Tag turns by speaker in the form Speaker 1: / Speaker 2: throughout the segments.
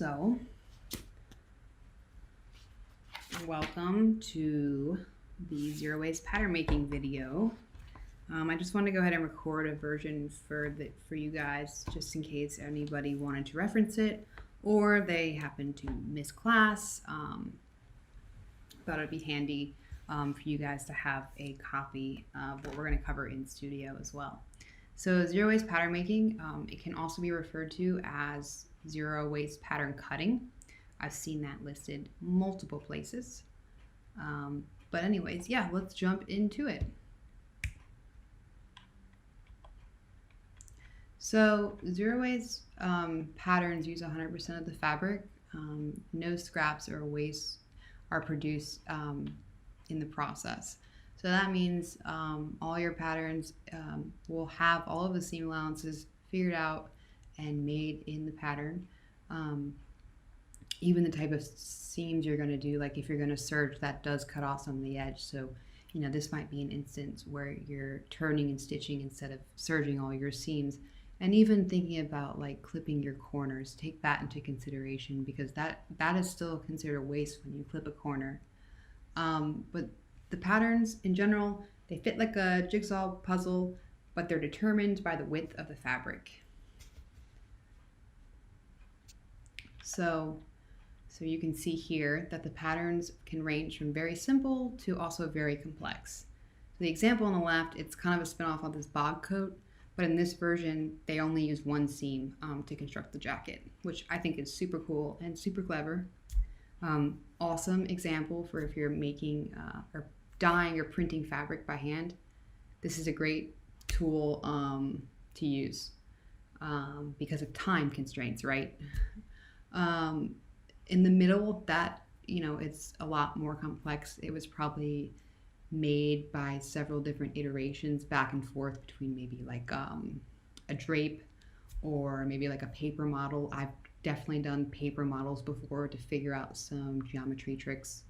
Speaker 1: So, welcome to the Zero Waste Pattern Making video. I just want to go ahead and record a version for you guys, just in case anybody wanted to reference it or they happen to miss class. Thought it'd be handy for you guys to have a copy of what we're going to cover in studio as well. So zero waste pattern making, it can also be referred to as zero waste pattern cutting. I've seen that listed multiple places. But anyways, yeah, let's jump into it. So zero waste patterns use 100% of the fabric. No scraps or waste are produced in the process. So that means all your patterns will have all of the seam allowances figured out and made in the pattern. Even the type of seams you're going to do, like if you're going to serge, that does cut off some of the edge. So, you know, this might be an instance where you're turning and stitching instead of serging all your seams. And even thinking about like clipping your corners, take that into consideration, because that is still considered a waste when you clip a corner. But the patterns in general, they fit like a jigsaw puzzle, but they're determined by the width of the fabric. So you can see here that the patterns can range from very simple to also very complex. So the example on the left, it's kind of a spin-off of this bog coat, but in this version, they only use one seam to construct the jacket, which I think is super cool and super clever. Awesome example for if you're making or dyeing or printing fabric by hand. This is a great tool to use because of time constraints, right? In the middle, that, you know, it's a lot more complex. It was probably made by several different iterations back and forth between maybe like a drape or maybe like a paper model. I've definitely done paper models before to figure out some geometry tricks.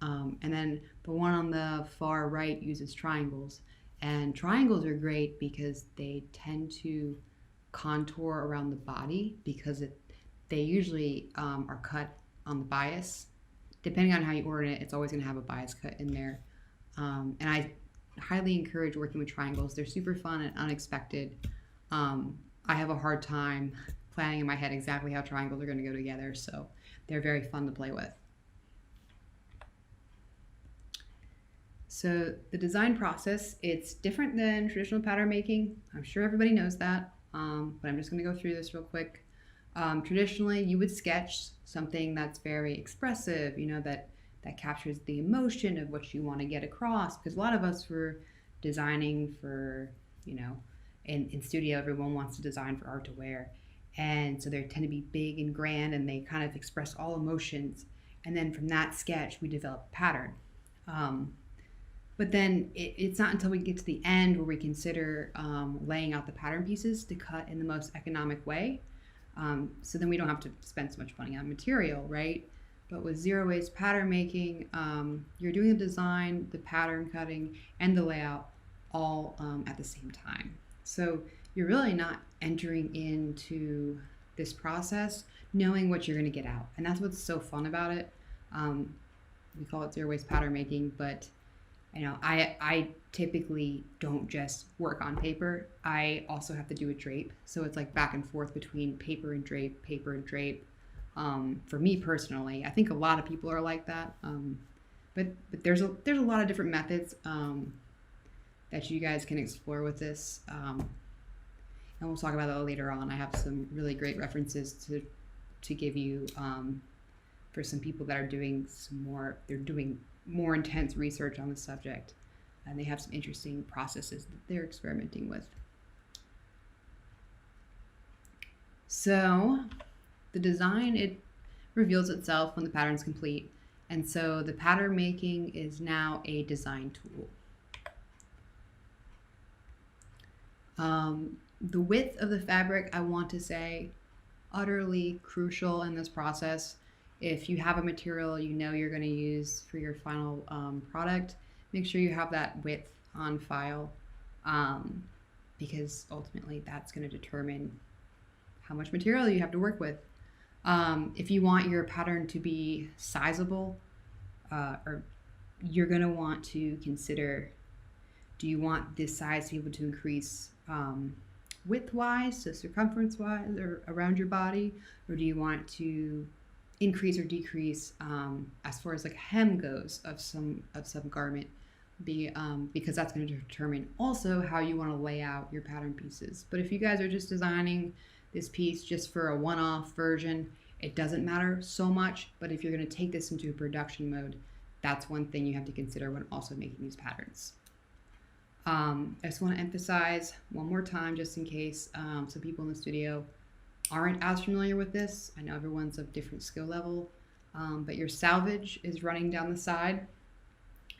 Speaker 1: And then the one on the far right uses triangles. And triangles are great because they tend to contour around the body because they usually are cut on the bias. Depending on how you order it, it's always going to have a bias cut in there. And I highly encourage working with triangles. They're super fun and unexpected. I have a hard time planning in my head exactly how triangles are going to go together, so they're very fun to play with. So the design process, it's different than traditional pattern making. I'm sure everybody knows that, but I'm just going to go through this real quick. Traditionally, you would sketch something that's very expressive, you know, that captures the emotion of what you want to get across, because a lot of us were designing for, you know, in studio, everyone wants to design for art to wear. And so they tend to be big and grand and they kind of express all emotions. And then from that sketch, we develop a pattern. But then it's not until we get to the end where we consider laying out the pattern pieces to cut in the most economic way. So then we don't have to spend so much money on material, right? But with zero waste pattern making, you're doing the design, the pattern cutting, and the layout all at the same time. So you're really not entering into this process knowing what you're going to get out. And that's what's so fun about it. We call it zero waste pattern making, but you know, I typically don't just work on paper. I also have to do a drape. So it's like back and forth between paper and drape, paper and drape. For me personally, I think a lot of people are like that. But there's a lot of different methods that you guys can explore with this. And we'll talk about that later on. I have some really great references to give you for some people that are doing more intense research on the subject, and they have some interesting processes that they're experimenting with. So the design, it reveals itself when the pattern's complete, and so the pattern making is now a design tool. The width of the fabric, I want to say, utterly crucial in this process. If you have a material you know you're going to use for your final product, make sure you have that width on file, because ultimately that's going to determine how much material you have to work with. If you want your pattern to be sizable, or you're going to want to consider, do you want this size to be able to increase width-wise, so circumference-wise, or around your body, or do you want to increase or decrease as far as like hem goes of some garment? Because that's going to determine also how you want to lay out your pattern pieces. But if you guys are just designing this piece just for a one-off version, it doesn't matter so much. But if you're going to take this into a production mode, that's one thing you have to consider when also making these patterns. I just want to emphasize one more time, just in case some people in the studio aren't as familiar with this. I know everyone's of different skill level, but your salvage is running down the side.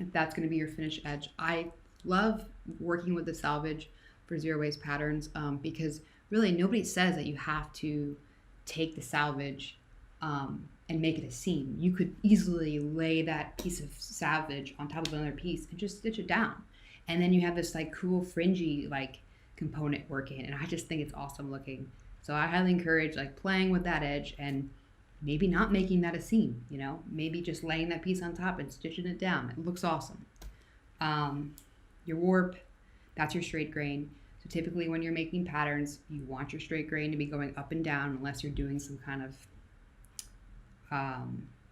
Speaker 1: If that's going to be your finished edge. I love working with the salvage for zero waste patterns because really nobody says that you have to take the salvage and make it a seam. You could easily lay that piece of salvage on top of another piece and just stitch it down. And then you have this like cool fringy like component working, and I just think it's awesome looking. So I highly encourage like playing with that edge and maybe not making that a seam, you know, maybe just laying that piece on top and stitching it down. It looks awesome. Your warp, that's your straight grain. So typically when you're making patterns, you want your straight grain to be going up and down unless you're doing some kind of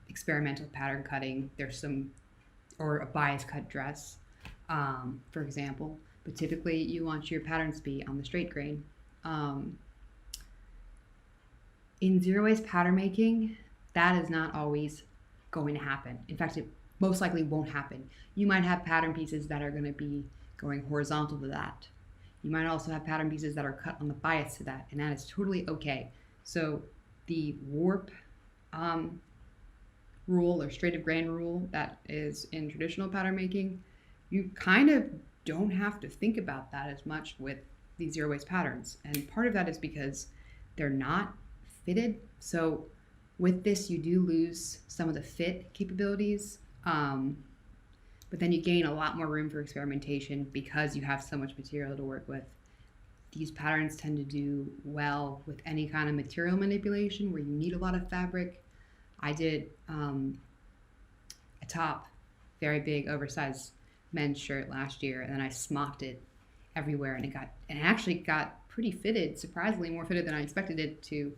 Speaker 1: experimental pattern cutting. There's some, or a bias cut dress, for example. But typically you want your patterns to be on the straight grain. In zero waste pattern making, that is not always going to happen. In fact, it most likely won't happen. You might have pattern pieces that are going to be going horizontal to that. You might also have pattern pieces that are cut on the bias to that, and that is totally okay. So the warp rule or straight of grain rule that is in traditional pattern making, you kind of don't have to think about that as much with these zero waste patterns. And part of that is because they're not fitted. So with this, you do lose some of the fit capabilities, but then you gain a lot more room for experimentation because you have so much material to work with. These patterns tend to do well with any kind of material manipulation where you need a lot of fabric. I did a top, very big, oversized men's shirt last year, and then I smocked it everywhere, and it actually got pretty fitted, surprisingly more fitted than I expected it to.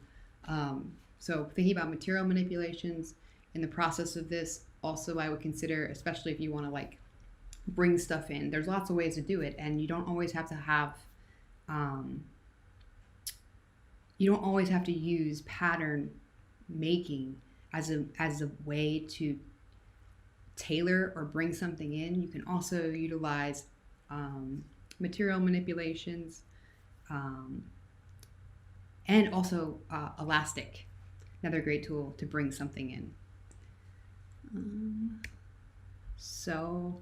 Speaker 1: So thinking about material manipulations in the process of this, also I would consider, especially if you want to like bring stuff in, there's lots of ways to do it, and you don't always have to have, you don't always have to use pattern making as a way to tailor or bring something in. You can also utilize material manipulations, and also elastic, another great tool to bring something in. So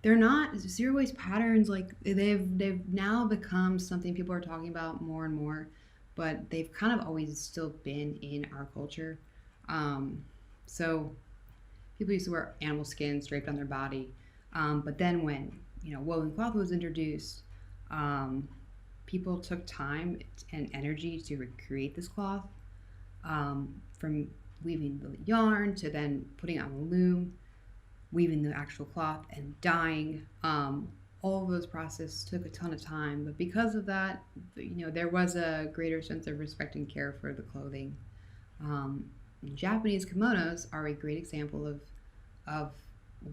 Speaker 1: they're not zero waste patterns, like they've now become something people are talking about more and more, but they've kind of always still been in our culture. So people used to wear animal skins draped on their body, but then when woven cloth was introduced, people took time and energy to recreate this cloth, from weaving the yarn to then putting it on the loom, weaving the actual cloth, and dyeing. All of those processes took a ton of time, but because of that, there was a greater sense of respect and care for the clothing. Japanese kimonos are a great example of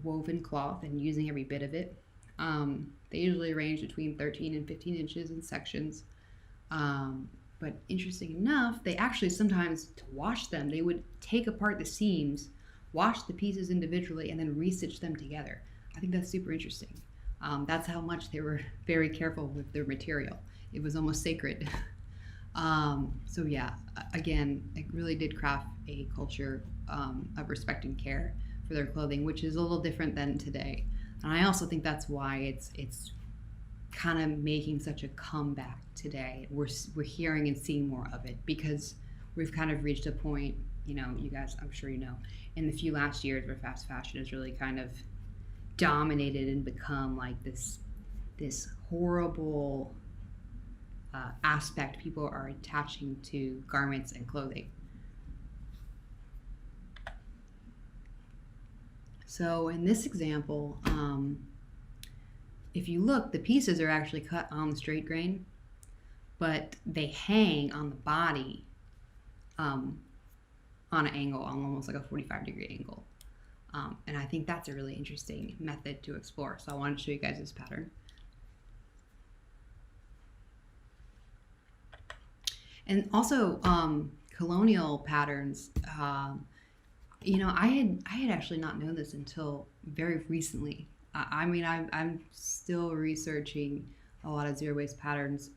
Speaker 1: woven cloth and using every bit of it. They usually range between 13 and 15 inches in sections. But interesting enough, they actually sometimes, to wash them, they would take apart the seams, wash the pieces individually, and then restitch them together. I think that's super interesting. That's how much they were very careful with their material. It was almost sacred. So yeah, again, it really did craft a culture of respect and care for their clothing, which is a little different than today. And I also think that's why it's kind of making such a comeback today. We're hearing and seeing more of it because we've kind of reached a point, you guys, I'm sure in the few last years where fast fashion has really kind of dominated and become like this horrible aspect people are attaching to garments and clothing. So in this example, if you look, the pieces are actually cut on the straight grain, but they hang on the body on an angle, on almost like a 45-degree angle. And I think that's a really interesting method to explore. So I wanted to show you guys this pattern. And also colonial patterns, you know, I had actually not known this until very recently. I mean, I'm still researching a lot of zero waste patterns,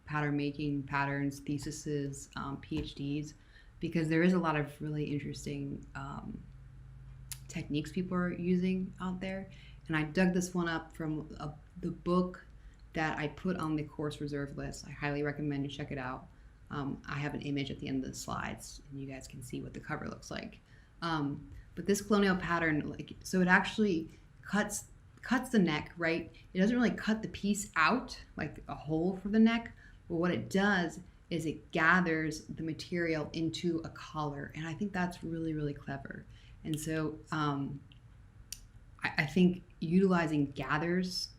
Speaker 1: pattern making patterns, theses, PhDs, because there is a lot of really interesting techniques people are using out there. And I dug this one up from the book that I put on the course reserve list. I highly recommend you check it out. I have an image at the end of the slides, and you guys can see what the cover looks like. But this colonial pattern, like, so it actually cuts the neck, right? It doesn't really cut the piece out, like a hole for the neck, but what it does is it gathers the material into a collar, and I think that's really, really clever. And so I think utilizing gathers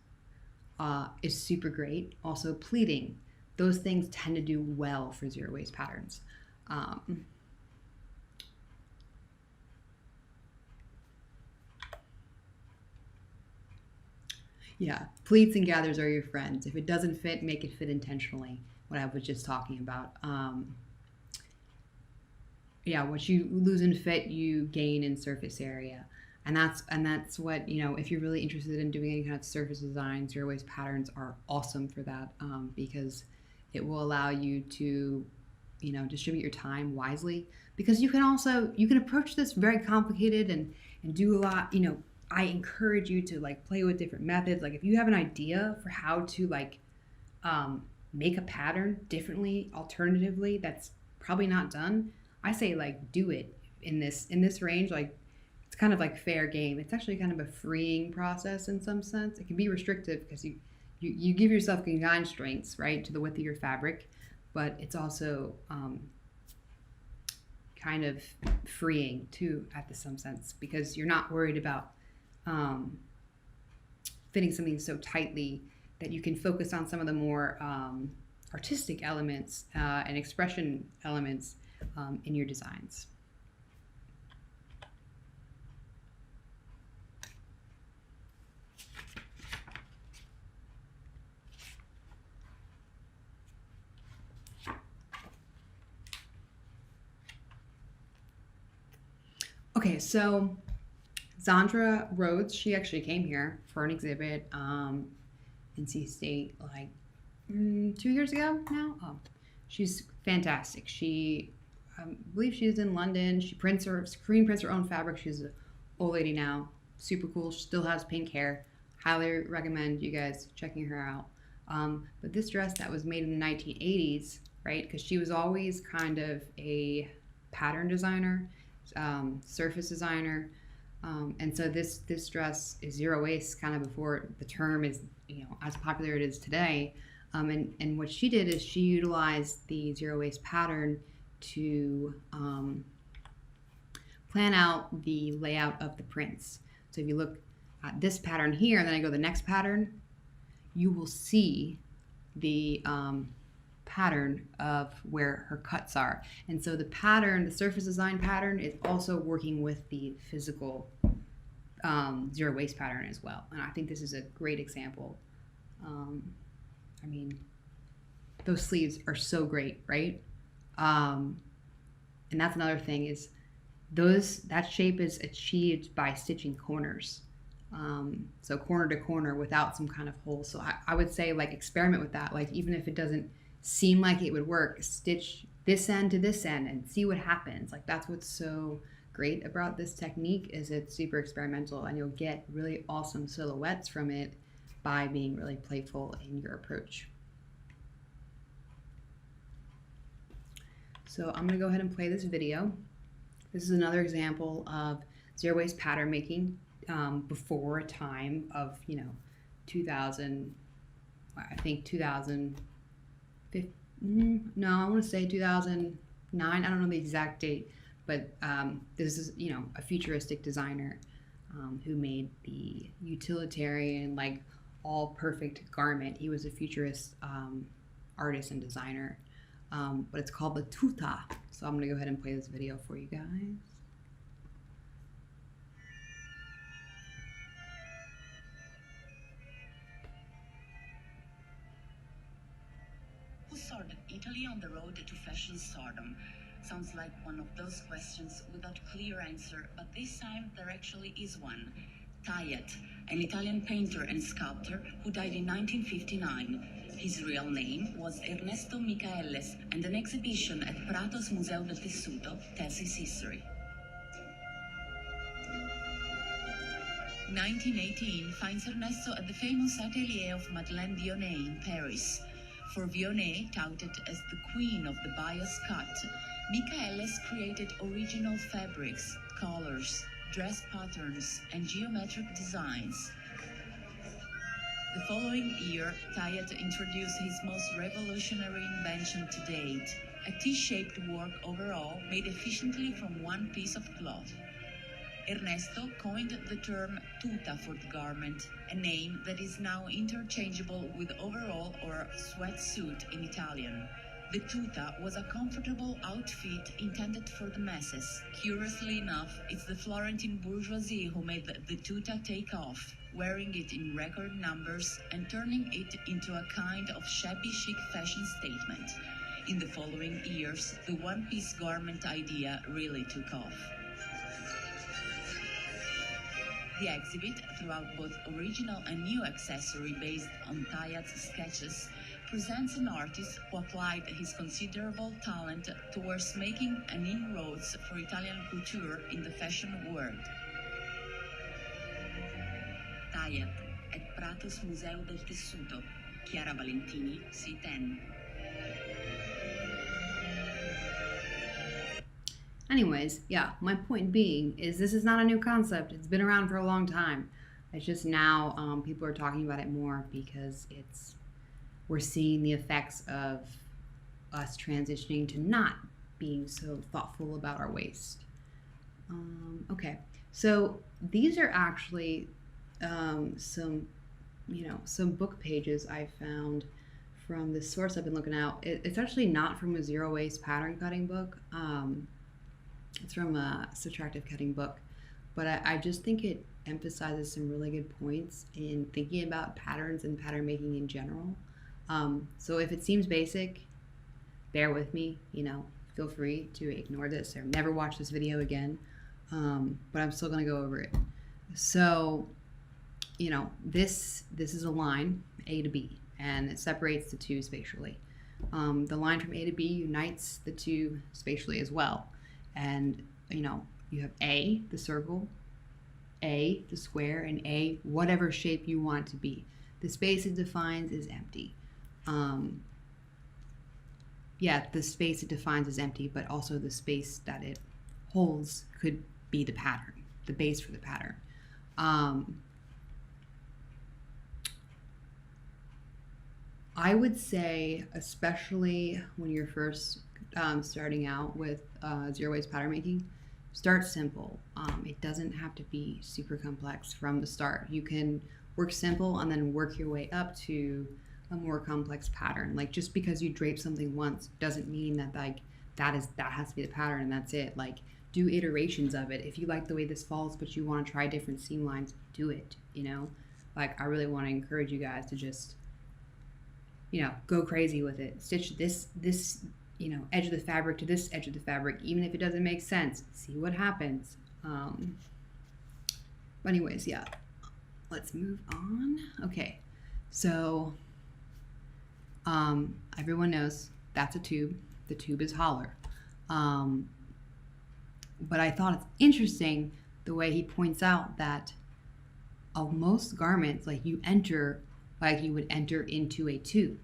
Speaker 1: is super great. Also pleating, those things tend to do well for zero waste patterns. Yeah, pleats and gathers are your friends. If it doesn't fit, make it fit intentionally, what I was just talking about. Yeah, what you lose in fit, you gain in surface area. And that's what, you know, if you're really interested in doing any kind of surface design, zero waste patterns are awesome for that, because it will allow you to, you know, distribute your time wisely. Because you can approach this very complicated and do a lot, you know. I encourage you to like play with different methods. Like if you have an idea for how to like make a pattern differently, alternatively, that's probably not done, I say like do it in this range. Like it's kind of like fair game. It's actually kind of a freeing process in some sense. It can be restrictive because you give yourself constraints, right, to the width of your fabric, but it's also kind of freeing too at some sense, because you're not worried about fitting something so tightly that you can focus on some of the more artistic elements and expression elements in your designs. Okay, so Zandra Rhodes, she actually came here for an exhibit in NC State like 2 years ago now. She's fantastic. She, I believe she's in London. She screen prints her own fabric. She's an old lady now. Super cool. She still has pink hair. Highly recommend you guys checking her out. But this dress that was made in the 1980s, right? Because she was always kind of a pattern designer, surface designer. And so this dress is zero waste kind of before the term is, you know, as popular it is today. And what she did is she utilized the zero waste pattern to plan out the layout of the prints. So if you look at this pattern here, and then I go to the next pattern, you will see the pattern of where her cuts are. And so the pattern, the surface design pattern, is also working with the physical zero waste pattern as well. And I think this is a great example. I mean, those sleeves are so great, right? And that's another thing is that shape is achieved by stitching corners. So corner to corner without some kind of hole. So I would say like experiment with that. Like even if it doesn't seem like it would work, stitch this end to this end and see what happens. Like that's what's so great about this technique, is it's super experimental, and you'll get really awesome silhouettes from it by being really playful in your approach. So I'm going to go ahead and play this video. This is another example of zero waste pattern making before a time of, 2000, I think 2015, no, I want to say 2009, I don't know the exact date, but this is, a futuristic designer. who made the utilitarian, like all perfect garment. He was a futurist artist and designer, but it's called the tuta. So I'm gonna go ahead and play this video for you guys.
Speaker 2: Who started Italy on the road to fashion stardom? Sounds like one of those questions without a clear answer, but this time there actually is one. Tayet, an Italian painter and sculptor who died in 1959. His real name was Ernesto Michaelis, and an exhibition at Prato's Museo del Tessuto tells his history. 1918 finds Ernesto at the famous atelier of Madeleine Vionnet in Paris. For Vionnet, touted as the queen of the bias cut, Michaelis created original fabrics, colors, dress patterns, and geometric designs. The following year, Tayet introduced his most revolutionary invention to date, a T-shaped work overall made efficiently from one piece of cloth. Ernesto coined the term tuta for the garment, a name that is now interchangeable with overall or sweatsuit in Italian. The tuta was a comfortable outfit intended for the masses. Curiously enough, it's the Florentine bourgeoisie who made the tuta take off, wearing it in record numbers and turning it into a kind of shabby chic fashion statement. In the following years, the one-piece garment idea really took off. The exhibit, throughout both original and new accessory based on Tayet's sketches, presents an artist who applied his considerable talent towards making an inroads for Italian couture in the fashion world. Tayet, at Prato's Museo del Tessuto, Chiara Valentini, C10.
Speaker 1: Anyways, yeah, my point being is this is not a new concept. It's been around for a long time. It's just now people are talking about it more because we're seeing the effects of us transitioning to not being so thoughtful about our waste. Okay, so these are actually some book pages I found from the source I've been looking at. It's actually not from a zero waste pattern cutting book. It's from a subtractive cutting book, but I just think it emphasizes some really good points in thinking about patterns and pattern making in general. So if it seems basic, bear with me, feel free to ignore this or never watch this video again, but I'm still going to go over it. So, this is a line, A to B, and it separates the two spatially. The line from A to B unites the two spatially as well. And, you have A, the circle, A, the square, and A, whatever shape you want it to be. The space it defines is empty. The space it defines is empty, but also the space that it holds could be the pattern, the base for the pattern. I would say, especially when you're first starting out with zero waste pattern making, start simple. It doesn't have to be super complex from the start. You can work simple and then work your way up to a more complex pattern. Like, just because you drape something once doesn't mean that that has to be the pattern and that's it. Like, do iterations of it. If you like the way this falls but you want to try different seam lines, do it. I really want to encourage you guys to just go crazy with it. Stitch this edge of the fabric to this edge of the fabric, even if it doesn't make sense. See what happens. But anyways, yeah, let's move on. Okay, so everyone knows that's a tube. The tube is holler. But I thought it's interesting the way he points out that most garments, you would enter into a tube.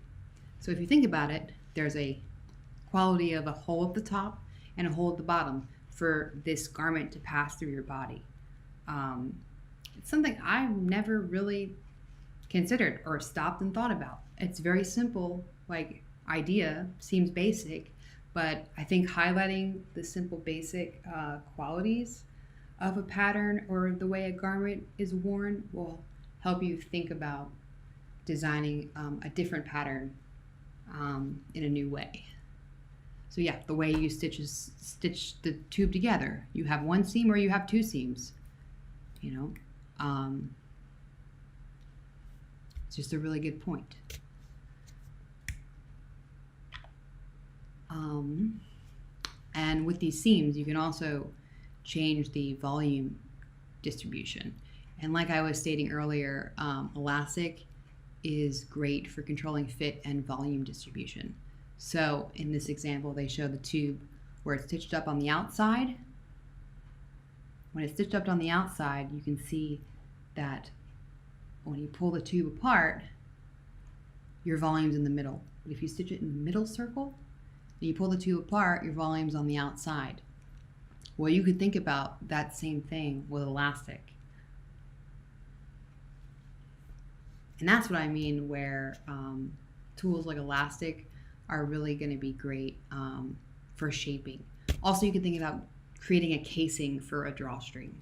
Speaker 1: So if you think about it, there's a quality of a hole at the top and a hole at the bottom for this garment to pass through your body. It's something I've never really considered or stopped and thought about. It's very simple, idea, seems basic, but I think highlighting the simple basic qualities of a pattern or the way a garment is worn will help you think about designing a different pattern in a new way. So yeah, the way you stitch the tube together. You have one seam or you have two seams. You know, it's just a really good point. And with these seams, you can also change the volume distribution. And like I was stating earlier, elastic is great for controlling fit and volume distribution. So in this example, they show the tube where it's stitched up on the outside. When it's stitched up on the outside, you can see that when you pull the tube apart, your volume's in the middle. But if you stitch it in the middle circle, and you pull the tube apart, your volume's on the outside. Well, you could think about that same thing with elastic. And that's what I mean where tools like elastic are really going to be great for shaping. Also, you can think about creating a casing for a drawstring.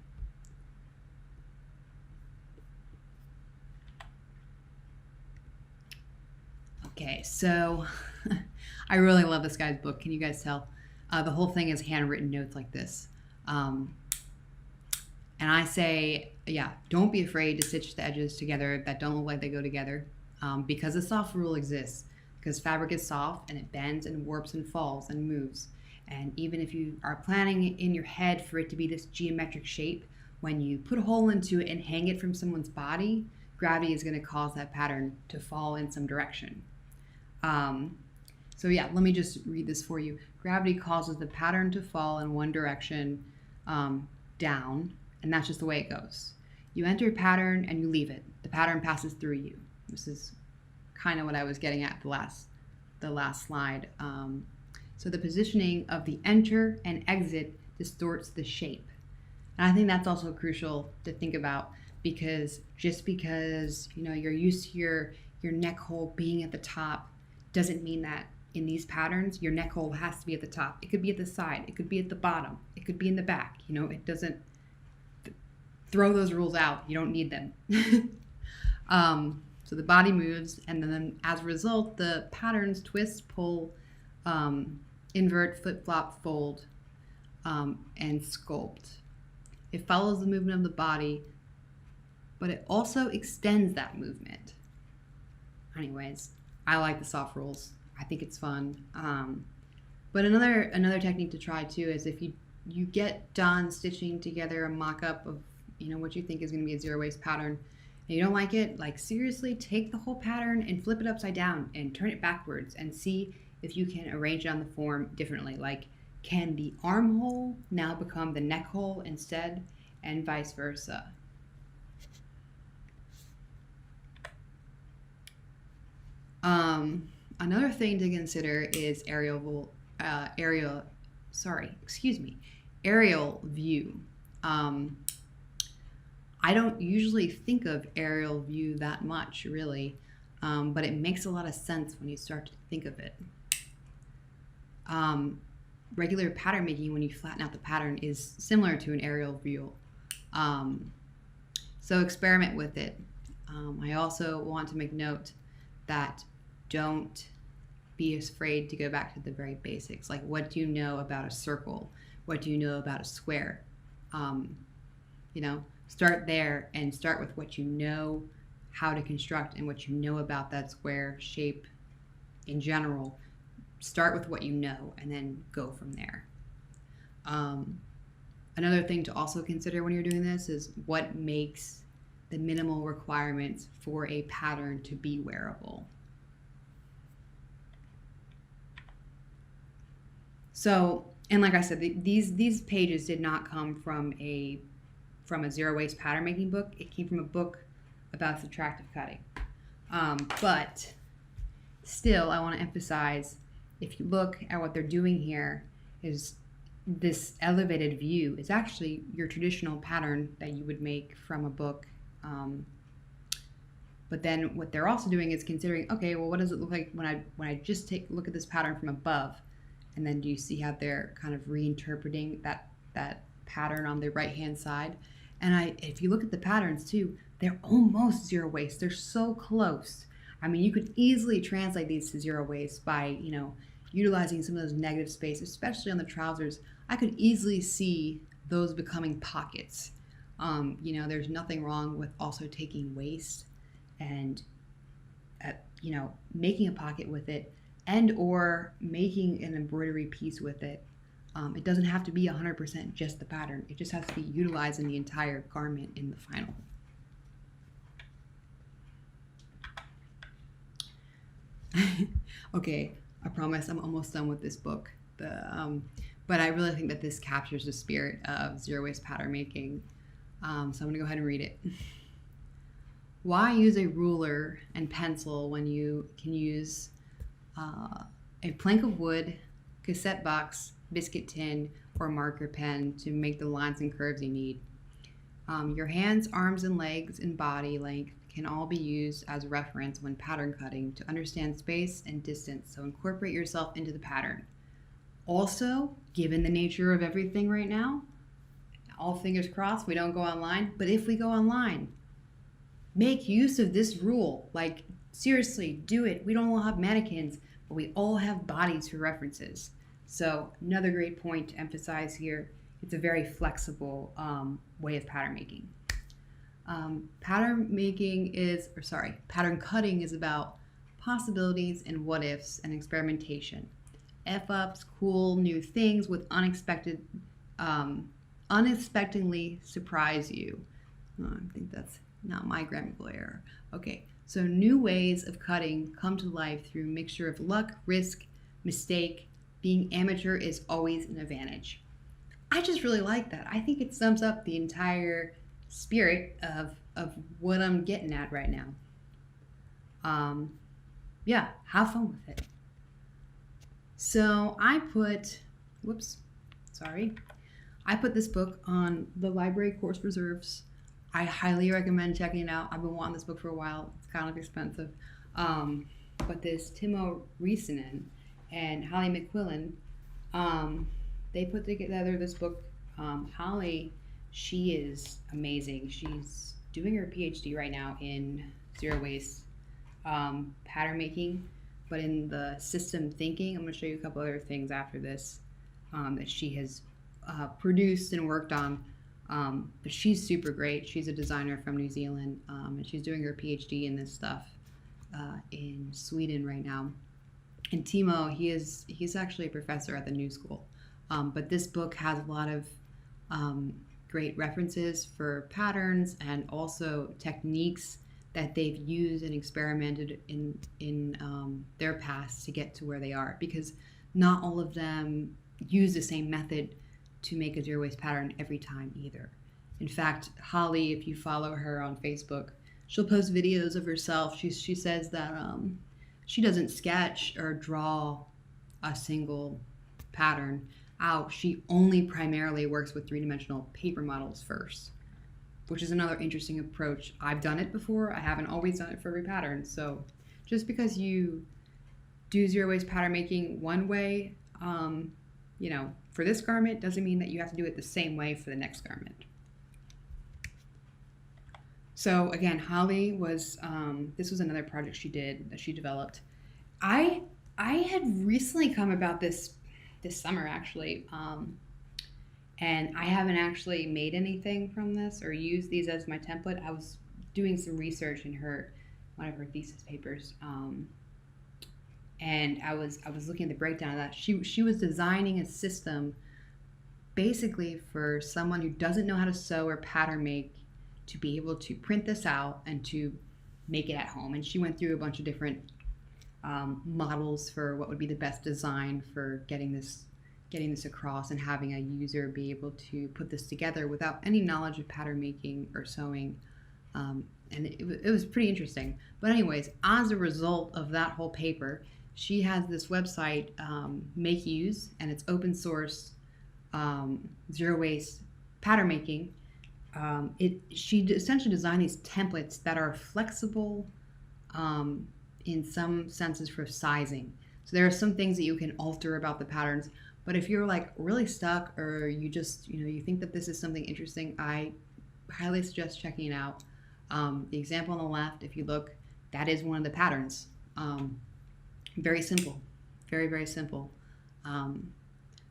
Speaker 1: Okay, so I really love this guy's book. Can you guys tell? The whole thing is handwritten notes like this. And I say, yeah, don't be afraid to stitch the edges together that don't look like they go together, because the soft rule exists. Because fabric is soft and it bends and warps and falls and moves. And even if you are planning in your head for it to be this geometric shape, when you put a hole into it and hang it from someone's body, gravity is going to cause that pattern to fall in some direction. So yeah, let me just read this for you. Gravity causes the pattern to fall in one direction down, and that's just the way it goes. You enter a pattern and you leave it. The pattern passes through you. This is kind of what I was getting at the last slide. So the positioning of the enter and exit distorts the shape. And I think that's also crucial to think about, because just because you're used to your neck hole being at the top doesn't mean that in these patterns your neck hole has to be at the top. It could be at the side, it could be at the bottom, it could be in the back. It doesn't throw those rules out. You don't need them. So the body moves, and then as a result, the patterns twist, pull, invert, flip-flop, fold, and sculpt. It follows the movement of the body, but it also extends that movement. Anyways, I like the soft rules. I think it's fun. But another technique to try too is if you get done stitching together a mock-up of what you think is going to be a zero waste pattern, and you don't like it, like seriously take the whole pattern and flip it upside down and turn it backwards and see if you can arrange it on the form differently. Like, can the armhole now become the neck hole instead, and vice versa? Another thing to consider is aerial view. I don't usually think of aerial view that much, really, but it makes a lot of sense when you start to think of it. Regular pattern making, when you flatten out the pattern, is similar to an aerial view. So experiment with it. I also want to make note that don't be afraid to go back to the very basics. Like, what do you know about a circle? What do you know about a square? Start there and start with what you know how to construct and what you know about that square shape in general. Start with what you know and then go from there. Another thing to also consider when you're doing this is what makes the minimal requirements for a pattern to be wearable. So, and like I said, these pages did not come from a zero waste pattern making book. It came from a book about subtractive cutting. But still, I want to emphasize, if you look at what they're doing here, is this elevated view is actually your traditional pattern that you would make from a book. But then what they're also doing is considering, okay, well, what does it look like when I just take a look at this pattern from above? And then do you see how they're kind of reinterpreting that pattern on the right hand side. And if you look at the patterns too, they're almost zero waste. They're so close. I mean, you could easily translate these to zero waste by, utilizing some of those negative space, especially on the trousers. I could easily see those becoming pockets. There's nothing wrong with also taking waste and, making a pocket with it, and or making an embroidery piece with it. It doesn't have to be 100% just the pattern. It just has to be utilized in the entire garment in the final. Okay, I promise I'm almost done with this book. But I really think that this captures the spirit of zero waste pattern making. So I'm gonna go ahead and read it. Why use a ruler and pencil when you can use a plank of wood, cassette box, biscuit tin, or marker pen to make the lines and curves you need? Your hands, arms, and legs and body length can all be used as a reference when pattern cutting to understand space and distance, so incorporate yourself into the pattern. Also, given the nature of everything right now, all fingers crossed we don't go online, but if we go online, make use of this rule. Like, seriously, do it. We don't all have mannequins, but we all have bodies for references. So another great point to emphasize here, it's a very flexible way of pattern making. Pattern cutting is about possibilities and what ifs and experimentation. F-ups, cool new things with unexpectedly surprise you. I think that's not my grammatical error. Okay, so new ways of cutting come to life through a mixture of luck, risk, mistake. Being amateur is always an advantage. I just really like that. I think it sums up the entire spirit of what I'm getting at right now. Yeah, have fun with it. So I put this book on the library course reserves. I highly recommend checking it out. I've been wanting this book for a while. It's kind of expensive. But this Timo Riisinen and Holly McQuillan, they put together this book. Holly, she is amazing. She's doing her PhD right now in zero waste pattern making, but in the system thinking. I'm going to show you a couple other things after this that she has produced and worked on. But she's super great. She's a designer from New Zealand, and she's doing her PhD in this stuff in Sweden right now. And Timo, he's actually a professor at the New School. But this book has a lot of great references for patterns and also techniques that they've used and experimented in their past to get to where they are, because not all of them use the same method to make a zero waste pattern every time either. In fact, Holly, if you follow her on Facebook, she'll post videos of herself. She says that she doesn't sketch or draw a single pattern out. She only primarily works with three-dimensional paper models first, which is another interesting approach. I've done it before. I haven't always done it for every pattern. So just because you do zero waste pattern making one way, for this garment doesn't mean that you have to do it the same way for the next garment. So again, Holly was, this was another project she did that she developed. I had recently come about this summer actually, and I haven't actually made anything from this or used these as my template. I was doing some research in one of her thesis papers, and I was looking at the breakdown of that. She was designing a system basically for someone who doesn't know how to sew or pattern make to be able to print this out and to make it at home. And she went through a bunch of different models for what would be the best design for getting this across and having a user be able to put this together without any knowledge of pattern making or sewing. And it was pretty interesting. But anyways, as a result of that whole paper, she has this website, Make Use, and it's open source, zero waste pattern making. She essentially designed these templates that are flexible in some senses for sizing. So there are some things that you can alter about the patterns, But if you're like really stuck, or you just, you think that this is something interesting, I highly suggest checking it out. The example on the left, if you look, that is one of the patterns. Very simple, very, very simple.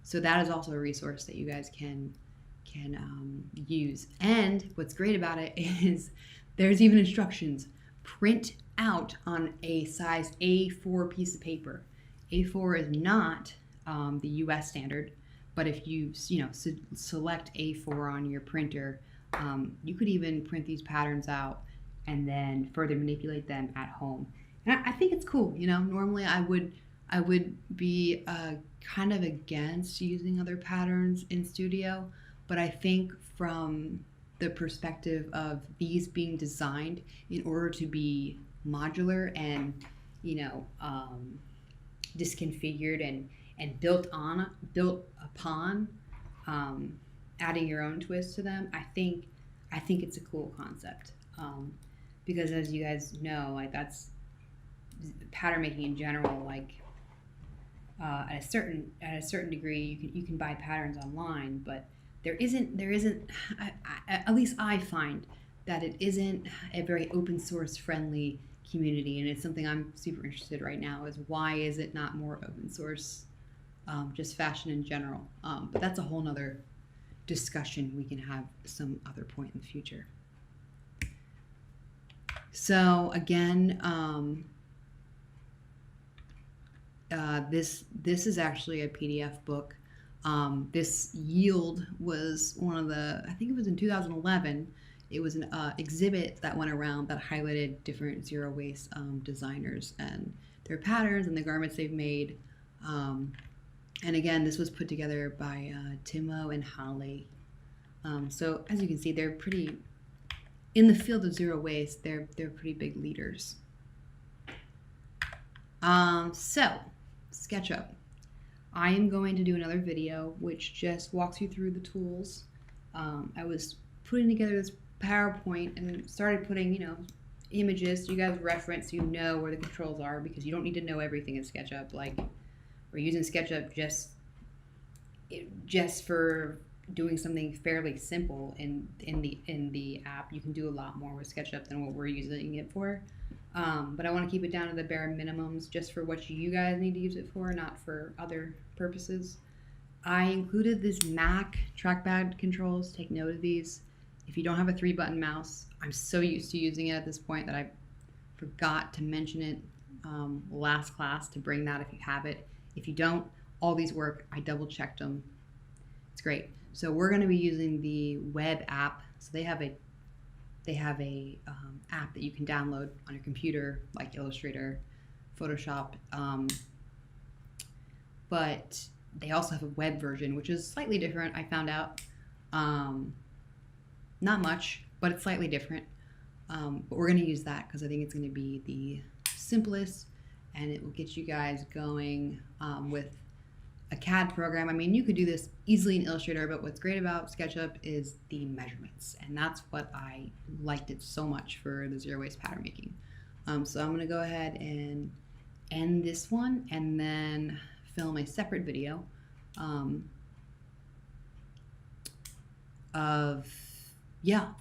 Speaker 1: So that is also a resource that you guys can use. And what's great about it is there's even instructions. Print out on a size A4 piece of paper. A4 is not the U.S. standard, but if you select A4 on your printer, you could even print these patterns out and then further manipulate them at home. And I think it's cool. Normally I would be kind of against using other patterns in studio, but I think from the perspective of these being designed in order to be modular and disconfigured and built upon, adding your own twist to them, I think it's a cool concept, because as you guys know, like, that's pattern making in general. Like, at a certain degree, you can buy patterns online, but there isn't at least I find that it isn't a very open source friendly community, and it's something I'm super interested right now, is why is it not more open source, just fashion in general. But that's a whole nother discussion we can have some other point in the future. So again, this is actually a PDF book. This yield was one of I think it was in 2011. It was an exhibit that went around that highlighted different zero waste designers and their patterns and the garments they've made. And again, this was put together by Timo and Holly. So as you can see, they're pretty, in the field of zero waste, they're pretty big leaders. So, SketchUp. I am going to do another video which just walks you through the tools. I was putting together this PowerPoint and started putting, images so you guys reference, so you know where the controls are, because you don't need to know everything in SketchUp. Like, we're using SketchUp just for doing something fairly simple in the app. You can do a lot more with SketchUp than what we're using it for. But I want to keep it down to the bare minimums, just for what you guys need to use it for, not for other purposes. I included this Mac trackpad controls. Take note of these. If you don't have a 3-button mouse, I'm so used to using it at this point that I forgot to mention it last class, to bring that if you have it. If you don't, all these work. I double checked them. It's great. So we're going to be using the web app. So they have a app that you can download on your computer, like Illustrator, Photoshop, but they also have a web version, which is slightly different, I found out. Not much, but it's slightly different. But we're going to use that because I think it's going to be the simplest, and it will get you guys going with a CAD program. I mean, you could do this easily in Illustrator, but what's great about SketchUp is the measurements, and that's what I liked it so much for the zero waste pattern making. So I'm going to go ahead and end this one and then film a separate video of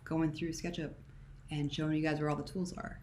Speaker 1: going through SketchUp and showing you guys where all the tools are.